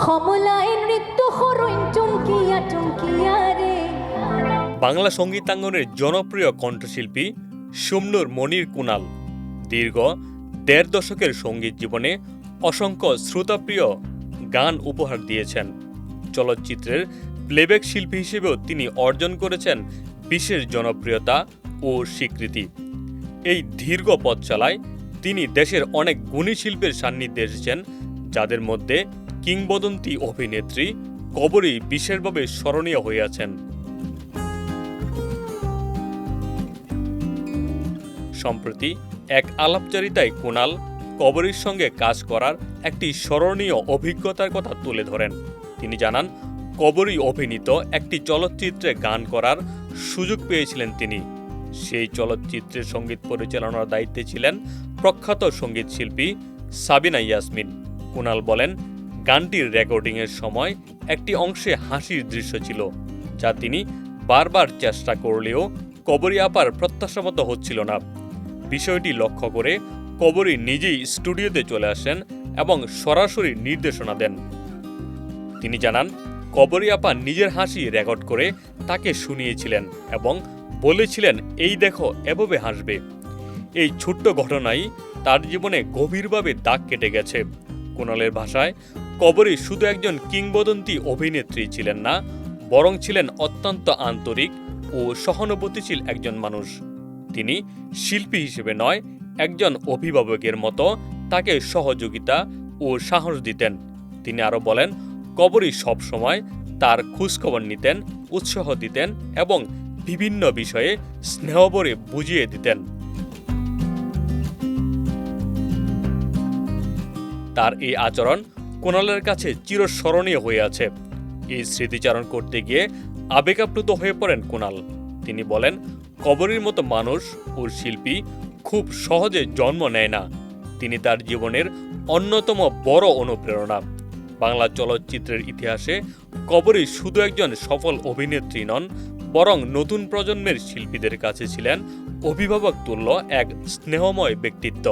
কমলায় নৃত্য হরইন চুমকিয়া চুমকিয়া রে। বাংলা সঙ্গীতাঙ্গনের জনপ্রিয় কণ্ঠশিল্পী সুমনুর মনির কুনাল দীর্ঘ ১.৫ দশকের সঙ্গীত জীবনে অসংখ্য শ্রোতাপ্রিয় গান উপহার দিয়েছেন। চলচ্চিত্রের প্লেব্যাক শিল্পী হিসেবেও তিনি অর্জন করেছেন বিশেষ জনপ্রিয়তা ও স্বীকৃতি। এই দীর্ঘ পথ চলায় তিনি দেশের অনেক গুণী শিল্পীর সান্নিধ্যে এসেছেন, যাদের মধ্যে কিংবদন্তি অভিনেত্রী কবরী বিশেষভাবে স্মরণীয় হয়ে আছেন। সম্প্রতি এক আলাপচারিতায় কুনাল কবরীর সঙ্গে কাজ করার একটি স্মরণীয় অভিজ্ঞতার কথা তুলে ধরেন। তিনি জানান, কবরী অভিনীত একটি চলচ্চিত্রে গান করার সুযোগ পেয়েছিলেন তিনি। সেই চলচ্চিত্রের সঙ্গীত পরিচালনার দায়িত্বে ছিলেন প্রখ্যাত সঙ্গীত শিল্পী সাবিনা ইয়াসমিন। কুনাল বলেন, গানটির রেকর্ডিংয়ের সময় একটি অংশে হাসির দৃশ্য ছিল, যা তিনি বারবার চেষ্টা করলেও কবরী আপার প্রত্যাশামতো হচ্ছিল না। বিষয়টি লক্ষ্য করে কবরী নিজেই স্টুডিওতে চলে আসেন এবং সরাসরি নির্দেশনা দেন। তিনি জানান, কবরী আপা নিজের হাসি রেকর্ড করে তাকে শুনিয়েছিলেন এবং বলেছিলেন, এই দেখো, এভাবে হাসবে। এই ছোট্ট ঘটনাই তার জীবনে গভীরভাবে দাগ কেটে গেছে। কুনালের ভাষায়, কবরী শুধু একজন কিংবদন্তি অভিনেত্রী ছিলেন না, বরং ছিলেন অত্যন্ত আন্তরিক ও সহানুভূতিশীল একজন মানুষ। তিনি শিল্পী হিসেবে নয়, একজন অভিভাবকের মতো তাকে সহযোগিতা ও সাহস দিতেন। তিনি আরও বলেন, কবরী সবসময় তার খোঁজখবর নিতেন, উৎসাহ দিতেন এবং বিভিন্ন বিষয়ে স্নেহভরে বুঝিয়ে দিতেন। তার এই আচরণ কুনালের কাছে চিরস্মরণীয় হয়ে আছে। এই স্মৃতিচারণ করতে গিয়ে আবেগাপ্লুত হয়ে পড়েন কুনাল। তিনি বলেন, কবরীর মতো মানুষ ও শিল্পী খুব সহজে জন্ম নেয় না। তিনি তার জীবনের অন্যতম বড় অনুপ্রেরণা। বাংলা চলচ্চিত্রের ইতিহাসে কবরী শুধু একজন সফল অভিনেত্রী নন, বরং নতুন প্রজন্মের শিল্পীদের কাছে ছিলেন অভিভাবক তুল্য এক স্নেহময় ব্যক্তিত্ব।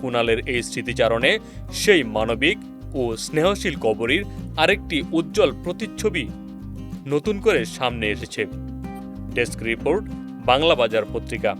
কুনালের এই স্মৃতিচারণে সেই মানবিক ও স্নেহশীল কবরীর আরেকটি উজ্জ্বল প্রতিচ্ছবি নতুন করে সামনে এসেছে। ডেস্ক রিপোর্ট, বাংলা বাজার পত্রিকা।